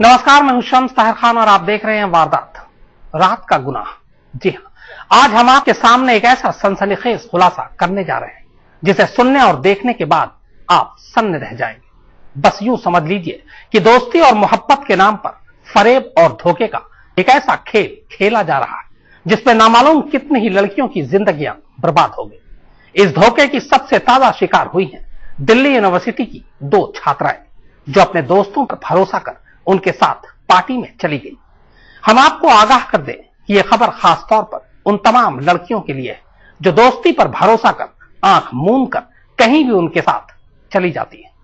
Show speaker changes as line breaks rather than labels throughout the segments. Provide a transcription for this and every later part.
नमस्कार, मैं हूं शम्स ताहिर खान और आप देख रहे हैं वारदात रात का गुनाह। जी हां, आज हम आपके सामने एक ऐसा सनसनीखेज खुलासा करने जा रहे हैं जिसे सुनने और देखने के बाद आप सन्न रह जाएंगे। बस यूं समझ लीजिए कि दोस्ती और मोहब्बत के नाम पर फरेब और धोखे का एक ऐसा खेल खेला जा रहा है जिसमें नामालूम कितनी ही लड़कियों की जिंदगियां बर्बाद हो गई। इस धोखे की सबसे ताजा शिकार हुई हैं दिल्ली यूनिवर्सिटी की दो छात्राएं जो अपने दोस्तों पर भरोसा कर उनके साथ पार्टी में चली गई। हम आपको आगाह कर दें कि यह खबर खास तौर पर उन तमाम लड़कियों के लिए है जो दोस्ती पर भरोसा कर आंख मूंद कर कहीं भी उनके साथ चली जाती है।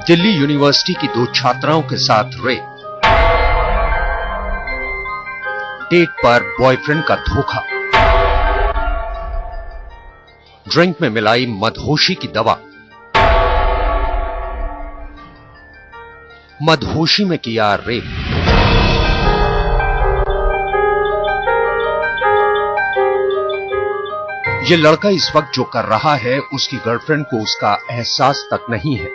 दिल्ली यूनिवर्सिटी की दो छात्राओं के साथ रेप, डेट पर बॉयफ्रेंड का धोखा, ड्रिंक में मिलाई मदहोशी की दवा, मदहोशी में किया रेप। ये लड़का इस वक्त जो कर रहा है उसकी गर्लफ्रेंड को उसका एहसास तक नहीं है,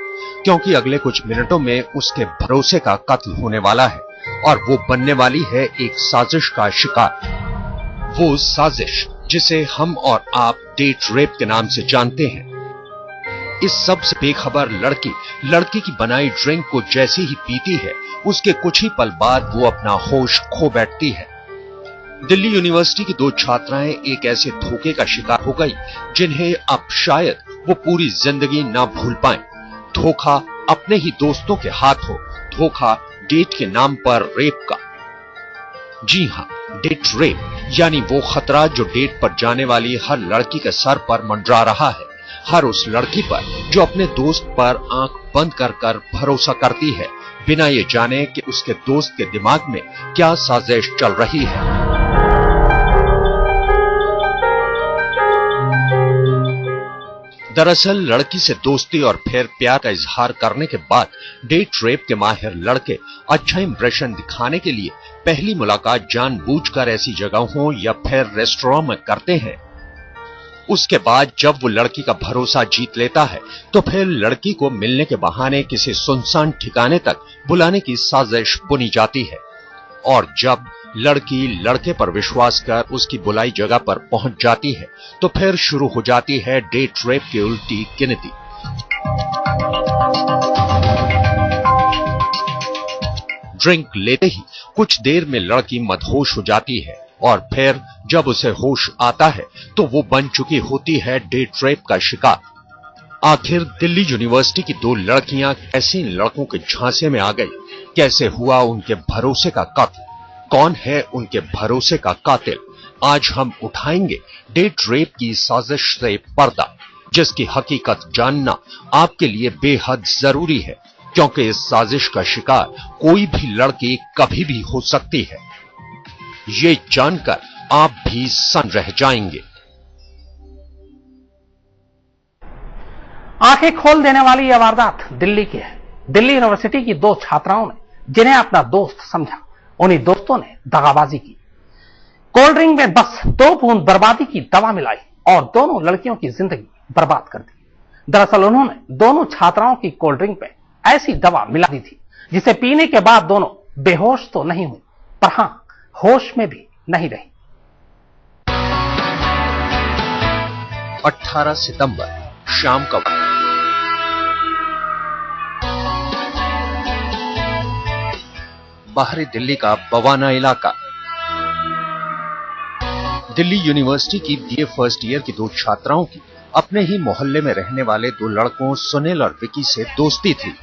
क्योंकि अगले कुछ मिनटों में उसके भरोसे का कत्ल होने वाला है और वो बनने वाली है एक साजिश का शिकार। वो साजिश जिसे हम और आप डेट रेप के नाम से जानते हैं। इस सब से बेखबर लड़की की बनाई ड्रिंक को जैसे ही पीती है उसके कुछ ही पल बाद वो अपना होश खो बैठती है। दिल्ली यूनिवर्सिटी की दो छात्राएं एक ऐसे धोखे का शिकार हो गई जिन्हें अब शायद वो पूरी जिंदगी ना भूल पाएं। धोखा अपने ही दोस्तों के हाथ हो, धोखा डेट के नाम पर रेप का। जी हां, डेट रेप यानी वो खतरा जो डेट पर जाने वाली हर लड़की के सर पर मंडरा रहा है, हर उस लड़की पर जो अपने दोस्त पर आंख बंद कर कर भरोसा करती है बिना ये जाने कि उसके दोस्त के दिमाग में क्या साजिश चल रही है। दरअसल लड़की से दोस्ती और फिर प्यार का इजहार करने के बाद डेट रेप के माहिर लड़के अच्छा इंप्रेशन दिखाने के लिए पहली मुलाकात जानबूझकर ऐसी जगहों या फिर रेस्टोरेंट में करते हैं। उसके बाद जब वो लड़की का भरोसा जीत लेता है तो फिर लड़की को मिलने के बहाने किसी सुनसान ठिकाने तक बुलाने की साजिश बुनी जाती है और जब लड़की लड़के पर विश्वास कर उसकी बुलाई जगह पर पहुंच जाती है तो फिर शुरू हो जाती है डेट रेप की उल्टी गिनती। ड्रिंक लेते ही कुछ देर में लड़की मदहोश हो जाती है और फिर जब उसे होश आता है तो वो बन चुकी होती है डेट रेप का शिकार। आखिर दिल्ली यूनिवर्सिटी की दो लड़कियां कैसे इन लड़कों के झांसे में आ गई, कैसे हुआ उनके भरोसे का कत्ल, कौन है उनके भरोसे का कातिल, आज हम उठाएंगे डेट रेप की साजिश से पर्दा, जिसकी हकीकत जानना आपके लिए बेहद जरूरी है क्योंकि इस साजिश का शिकार कोई भी लड़की कभी भी हो सकती है। ये जानकर आप भी सन्न रह जाएंगे।
आंखें खोल देने वाली यह वारदात दिल्ली की है। दिल्ली यूनिवर्सिटी की दो छात्राओं ने जिन्हें अपना दोस्त समझा, उन्हीं दोस्तों ने दगाबाजी की। कोल्ड ड्रिंक में बस 2 बूंद बर्बादी की दवा मिलाई और दोनों लड़कियों की जिंदगी बर्बाद कर दी। दरअसल उन्होंने दोनों छात्राओं की कोल्ड ड्रिंक में ऐसी दवा मिला दी थी जिसे पीने के बाद दोनों बेहोश तो नहीं हुई पर हां, होश में भी नहीं रही।
18 सितंबर शाम का वक्त। बाहरी दिल्ली का बवाना इलाका। दिल्ली यूनिवर्सिटी की बीए फर्स्ट ईयर की दो छात्राओं की अपने ही मोहल्ले में रहने वाले दो लड़कों सुनील और विकी से दोस्ती थी।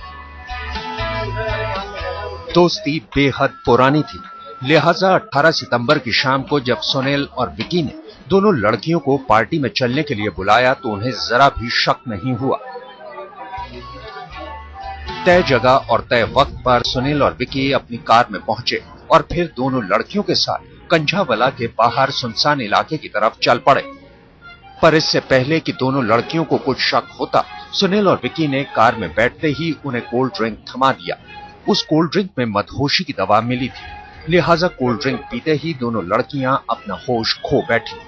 दोस्ती बेहद पुरानी थी, लिहाजा 18 सितंबर की शाम को जब सुनील और विकी ने दोनों लड़कियों को पार्टी में चलने के लिए बुलाया तो उन्हें जरा भी शक नहीं हुआ। तय जगह और तय वक्त पर सुनील और विकी अपनी कार में पहुंचे और फिर दोनों लड़कियों के साथ कंझावला के बाहर सुनसान इलाके की तरफ चल पड़े। पर इससे पहले कि दोनों लड़कियों को कुछ शक होता, सुनील और विकी ने कार में बैठते ही उन्हें कोल्ड ड्रिंक थमा दिया। उस कोल्ड ड्रिंक में मदहोशी की दवा मिली थी, लिहाजा कोल्ड ड्रिंक पीते ही दोनों लड़कियां अपना होश खो बैठी।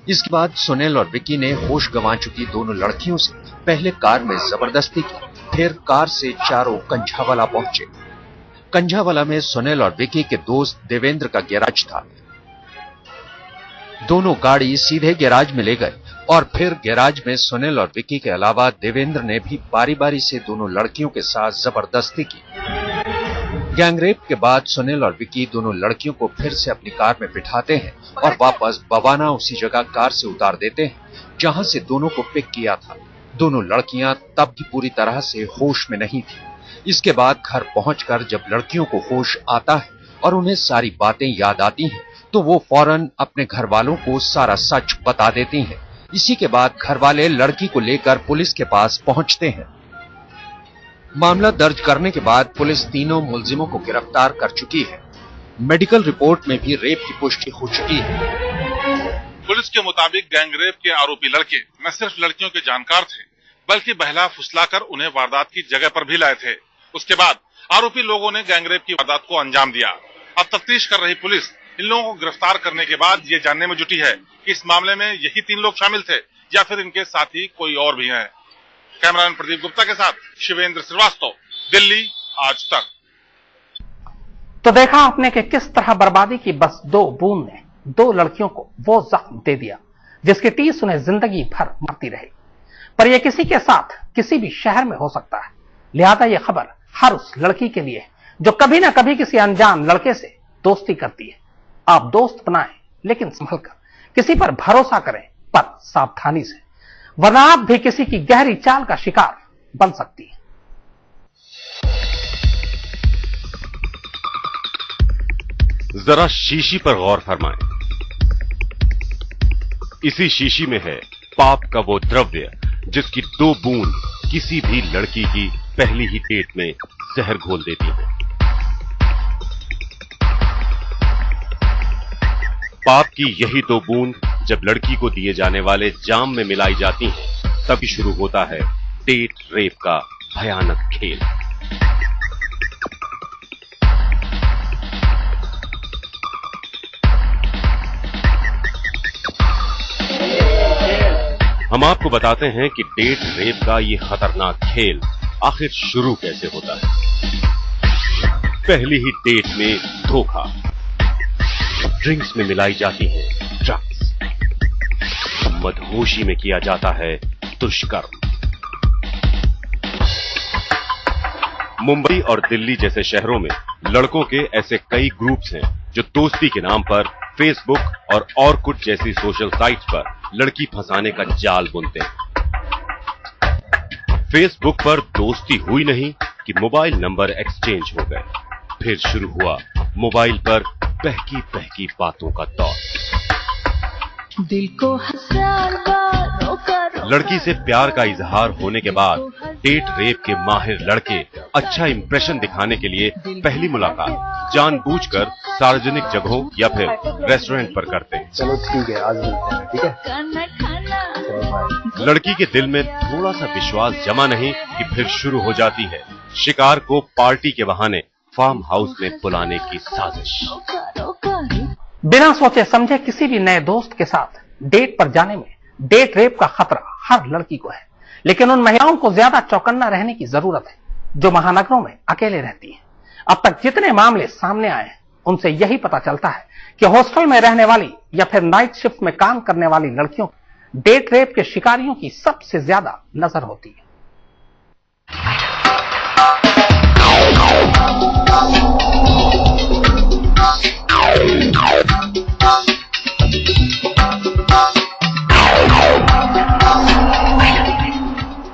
इसके बाद सुनील और विकी ने होश गंवा चुकी दोनों लड़कियों से पहले कार में जबरदस्ती की, फिर कार से चारों कंझावाला पहुंचे। कंझावाला में सुनील और विकी के दोस्त देवेंद्र का गैराज था। दोनों गाड़ी सीधे गैराज में ले गए और फिर गैराज में सुनील और विकी के अलावा देवेंद्र ने भी बारी बारी से दोनों लड़कियों के साथ जबरदस्ती की। गैंगरेप के बाद सुनील और विकी दोनों लड़कियों को फिर से अपनी कार में बिठाते हैं और वापस बवाना उसी जगह कार से उतार देते हैं जहां से दोनों को पिक किया था। दोनों लड़कियां तब भी पूरी तरह से होश में नहीं थी। इसके बाद घर पहुंचकर जब लड़कियों को होश आता है और उन्हें सारी बातें याद आती हैं, तो वो फौरन अपने घर वालों को सारा सच बता देती हैं। इसी के बाद घर वाले लड़की को लेकर पुलिस के पास पहुंचते हैं। मामला दर्ज करने के बाद पुलिस तीनों मुलजिमों को गिरफ्तार कर चुकी है। मेडिकल रिपोर्ट में भी रेप की पुष्टि हो चुकी है।
पुलिस के मुताबिक गैंगरेप के आरोपी लड़के न सिर्फ लड़कियों के जानकार थे, बल्कि बहला फुसलाकर उन्हें वारदात की जगह पर भी लाए थे। उसके बाद आरोपी लोगों ने गैंगरेप की वारदात को अंजाम दिया। अब तफ्तीश कर रही पुलिस इन लोगों को गिरफ्तार करने के बाद ये जानने में जुटी है कि इस मामले में यही 3 लोग शामिल थे या फिर इनके साथी कोई और भी हैं। कैमरामैन प्रदीप गुप्ता के साथ शिवेंद्र श्रीवास्तव, दिल्ली, आज तक।
तो देखा आपने कि किस तरह बर्बादी की बस 2 बूंद ने 2 लड़कियों को वो जख्म दे दिया जिसकी टीस उन्हें जिंदगी भर मरती रही। पर यह किसी के साथ किसी भी शहर में हो सकता है। लिहाजा यह खबर हर उस लड़की के लिए जो कभी ना कभी किसी अनजान लड़के से दोस्ती करती है। आप दोस्त बनाएं, लेकिन संभल कर। किसी पर भरोसा करें, पर सावधानी से, वरना आप भी किसी की गहरी चाल का शिकार बन सकती है।
जरा शीशी पर गौर फरमाएं। इसी शीशी में है पाप का वो द्रव्य जिसकी 2 बूंद किसी भी लड़की की पहली ही डेट में जहर घोल देती है। पाप की यही 2 बूंद जब लड़की को दिए जाने वाले जाम में मिलाई जाती हैं, तभी शुरू होता है डेट रेप का भयानक खेल। हम आपको बताते हैं कि डेट रेप का ये खतरनाक खेल आखिर शुरू कैसे होता है। पहली ही डेट में धोखा, ड्रिंक्स में मिलाई जाती है ड्रग्स, मदहोशी में किया जाता है दुष्कर्म। मुंबई और दिल्ली जैसे शहरों में लड़कों के ऐसे कई ग्रुप्स हैं जो दोस्ती के नाम पर फेसबुक और कुछ जैसी सोशल साइट्स पर लड़की फंसाने का जाल बुनते हैं। फेसबुक पर दोस्ती हुई नहीं कि मोबाइल नंबर एक्सचेंज हो गए। फिर शुरू हुआ मोबाइल पर बहकी बहकी बातों का दौर।
दिल को
लड़की से प्यार का इजहार होने के बाद डेट रेप के माहिर लड़के अच्छा इंप्रेशन दिखाने के लिए पहली मुलाकात जानबूझकर सार्वजनिक जगहों या फिर रेस्टोरेंट पर करते हैं।
चलो ठीक है, आज मिलते हैं, ठीक है।
लड़की के दिल में थोड़ा सा विश्वास जमा नहीं कि फिर शुरू हो जाती है शिकार को पार्टी के बहाने फार्म हाउस में बुलाने की साजिश।
बिना सोचे समझे किसी भी नए दोस्त के साथ डेट पर जाने में डेट रेप का खतरा हर लड़की को है, लेकिन उन महिलाओं को ज्यादा चौकन्ना रहने की जरूरत है जो महानगरों में अकेले रहती हैं। अब तक जितने मामले सामने आए हैं उनसे यही पता चलता है कि हॉस्टल में रहने वाली या फिर नाइट शिफ्ट में काम करने वाली लड़कियों डेट रेप के शिकारियों की सबसे ज्यादा नजर होती है।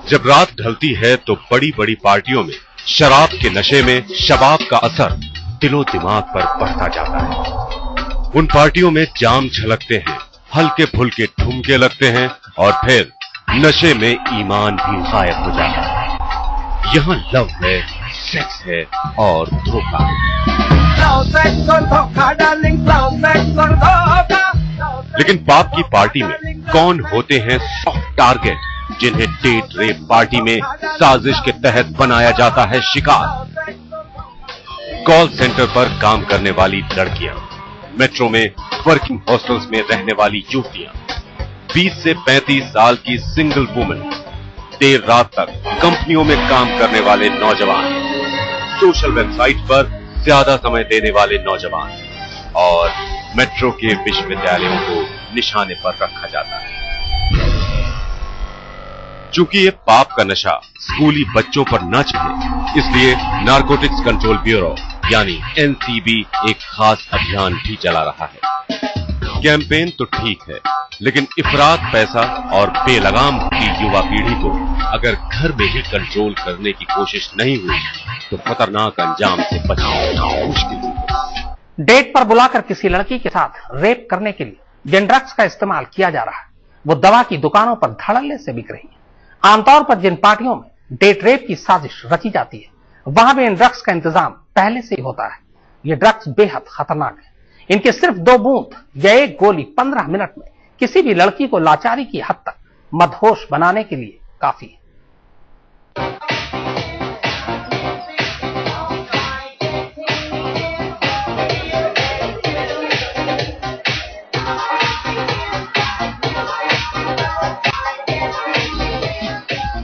जब रात ढलती है तो बड़ी बड़ी पार्टियों में शराब के नशे में शबाब का असर दिलो दिमाग पर बढ़ता जाता है। उन पार्टियों में जाम छलकते हैं, हल्के फुल्के ठुमके लगते हैं और फिर नशे में ईमान भी गायब हो जाता है। यहाँ लव है, सेक्स है और धोखा। लेकिन पाप की पार्टी में कौन होते हैं सॉफ्ट टारगेट जिन्हें डेट रेप पार्टी में साजिश के तहत बनाया जाता है शिकार? कॉल सेंटर पर काम करने वाली लड़कियां, मेट्रो में वर्किंग हॉस्टल्स में रहने वाली युवतियां, 20 से 35 साल की सिंगल वुमेन, देर रात तक कंपनियों में काम करने वाले नौजवान, सोशल वेबसाइट पर ज्यादा समय देने वाले नौजवान और मेट्रो के विश्वविद्यालयों को निशाने पर रखा जाता है। चूंकि ये पाप का नशा स्कूली बच्चों पर न चढ़े, इसलिए नारकोटिक्स कंट्रोल ब्यूरो यानी एनसीबी एक खास अभियान भी चला रहा है। कैंपेन तो ठीक है, लेकिन इफरात पैसा और बेलगाम की युवा पीढ़ी को अगर घर में ही कंट्रोल करने की कोशिश नहीं हुई तो खतरनाक अंजाम से बचना मुश्किल है।
डेट पर बुलाकर किसी लड़की के साथ रेप करने के लिए जिन ड्रग्स का इस्तेमाल किया जा रहा है वो दवा की दुकानों पर धड़ल्ले से बिक रही है। आमतौर पर जिन पार्टियों में डेट रेप की साजिश रची जाती है वहां भी इन ड्रग्स का इंतजाम पहले से ही होता है। ये ड्रग्स बेहद खतरनाक है। इनके सिर्फ 2 बूंद या 1 गोली 15 मिनट में किसी भी लड़की को लाचारी की हद तक मदहोश बनाने के लिए काफी है।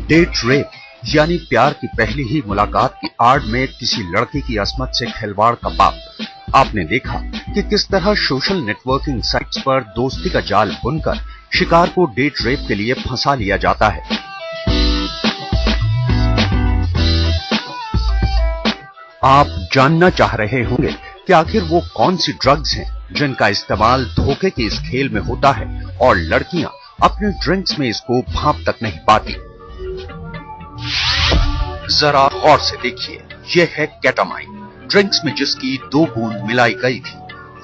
डेट रेप यानी प्यार की पहली ही मुलाकात की आड़ में किसी लड़के की अस्मत से खिलवाड़ का पाप। आपने देखा कि किस तरह सोशल नेटवर्किंग साइट्स पर दोस्ती का जाल बुनकर शिकार को डेट रेप के लिए फंसा लिया जाता है। आप जानना चाह रहे होंगे कि आखिर वो कौन सी ड्रग्स हैं जिनका इस्तेमाल धोखे के इस खेल में होता है और लड़कियां अपने ड्रिंक्स में इसको भांप तक नहीं पाती। जरा गौर से देखिए, यह है केटामाइन, ड्रिंक्स में जिसकी 2 बूंद मिलाई गई थी।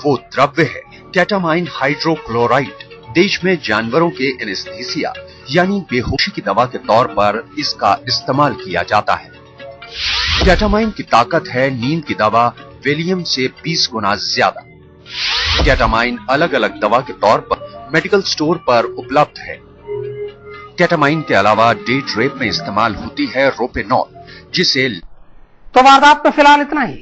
वो द्रव्य है केटामाइन हाइड्रोक्लोराइड। देश में जानवरों के एनेस्थीसिया यानी बेहोशी की दवा के तौर पर इसका इस्तेमाल किया जाता है। केटामाइन की ताकत है नींद की दवा वेलियम से 20 गुना ज्यादा। केटामाइन अलग अलग दवा के तौर पर मेडिकल स्टोर पर उपलब्ध है। केटामाइन के अलावा डेट रेप में इस्तेमाल होती है रोपेनॉल, जिसे
तो वारदात में फिलहाल इतना ही।